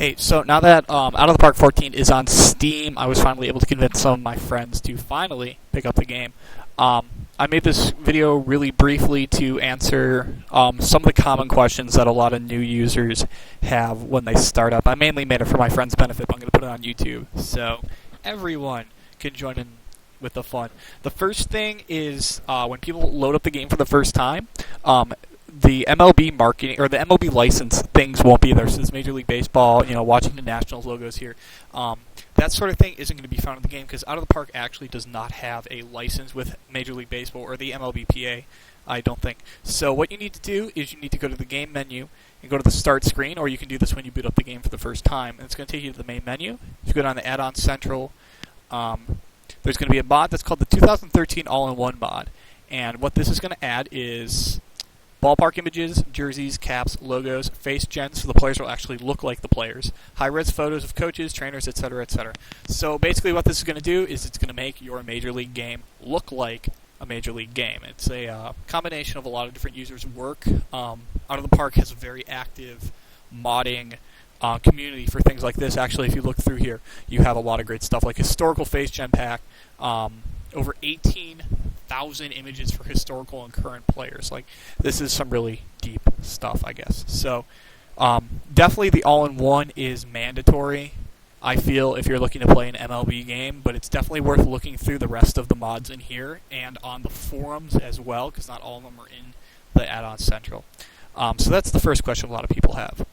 Hey, so now that Out of the Park 14 is on Steam, I was finally able to convince some of my friends to finally pick up the game. I made this video really briefly to answer some of the common questions that a lot of new users have when they start up. I mainly made it for my friends' benefit, but I'm going to put it on YouTube, so everyone can join in with the fun. The first thing is when people load up the game for the first time, the MLB marketing or the MLB license things won't be there. So this Major League Baseball, watching the Nationals logos here, that sort of thing isn't going to be found in the game because Out of the Park actually does not have a license with Major League Baseball or the MLBPA, I don't think. So what you need to do is you need to go to the game menu and go to the start screen, or you can do this when you boot up the game for the first time. And it's going to take you to the main menu. You go down to Add-on Central. There's going to be a mod that's called the 2013 All-in-One mod. And what this is going to add is ballpark images, jerseys, caps, logos, face gens, so the players will actually look like the players, high-res photos of coaches, trainers, etc., etc. So basically what this is going to do is it's going to make your Major League game look like a Major League game. It's a combination of a lot of different users' work. Out of the Park has a very active modding community for things like this. Actually, if you look through here, you have a lot of great stuff like historical face gen pack, over 18,000 images for historical and current players. Like, this is some really deep stuff, I guess. So, definitely the all-in-one is mandatory, I feel, if you're looking to play an MLB game, but it's definitely worth looking through the rest of the mods in here and on the forums as well, because not all of them are in the add-on central. So that's the first question a lot of people have.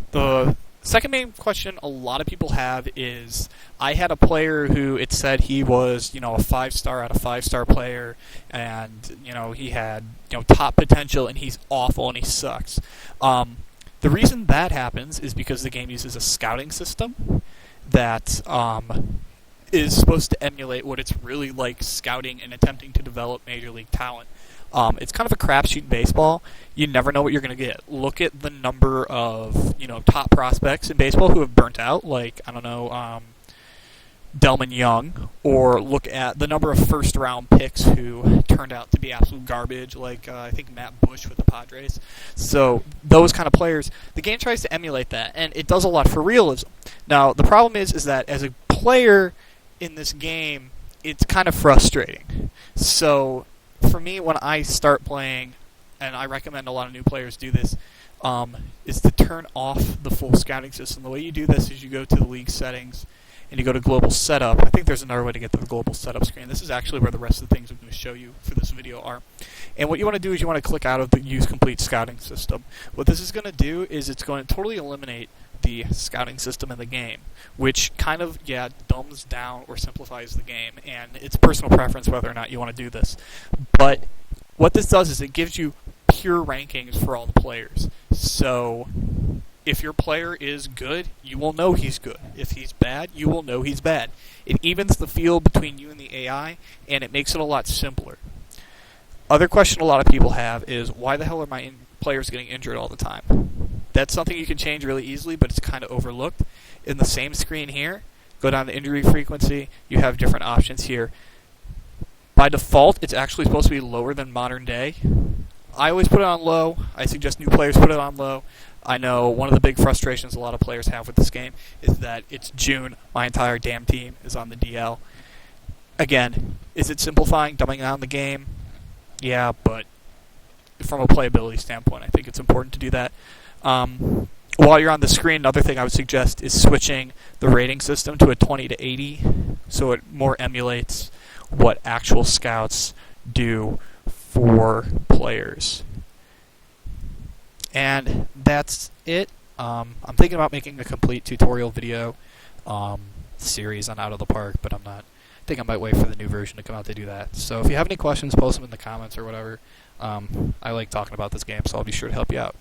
The second main question a lot of people have is, I had a player who it said he was, a 5-star out of 5-star player, and, he had, top potential, and he's awful, and he sucks. The reason that happens is because the game uses a scouting system that is supposed to emulate what it's really like scouting and attempting to develop Major League talent. It's kind of a crapshoot in baseball. You never know what you're going to get. Look at the number of, top prospects in baseball who have burnt out, like, Delman Young, or look at the number of first-round picks who turned out to be absolute garbage, like, I think Matt Bush with the Padres. So those kind of players, the game tries to emulate that, and it does a lot for realism. Now, the problem is that as a player in this game, it's kind of frustrating. So for me, when I start playing, and I recommend a lot of new players do this, is to turn off the full scouting system. The way you do this is you go to the league settings, and you go to global setup. I think there's another way to get to the global setup screen. This is actually where the rest of the things I'm going to show you for this video are. And what you want to do is you want to click out of the use complete scouting system. What this is going to do is it's going to totally eliminate the scouting system in the game, which kind of, dumbs down or simplifies the game, and it's personal preference whether or not you want to do this. But what this does is it gives you pure rankings for all the players. So if your player is good, you will know he's good. If he's bad, you will know he's bad. It evens the field between you and the AI, and it makes it a lot simpler. Other question a lot of people have is, why the hell are my players getting injured all the time? That's something you can change really easily, but it's kind of overlooked. In the same screen here, go down to injury frequency. You have different options here. By default, it's actually supposed to be lower than modern day. I always put it on low. I suggest new players put it on low. I know one of the big frustrations a lot of players have with this game is that it's June, my entire damn team is on the DL. Again, is it simplifying, dumbing down the game? Yeah, but from a playability standpoint, I think it's important to do that. While you're on the screen, another thing I would suggest is switching the rating system to a 20 to 80, so it more emulates what actual scouts do for players. And that's it. I'm thinking about making a complete tutorial video series on Out of the Park, but I'm not. I think I might wait for the new version to come out to do that. So if you have any questions, post them in the comments or whatever. I like talking about this game, so I'll be sure to help you out.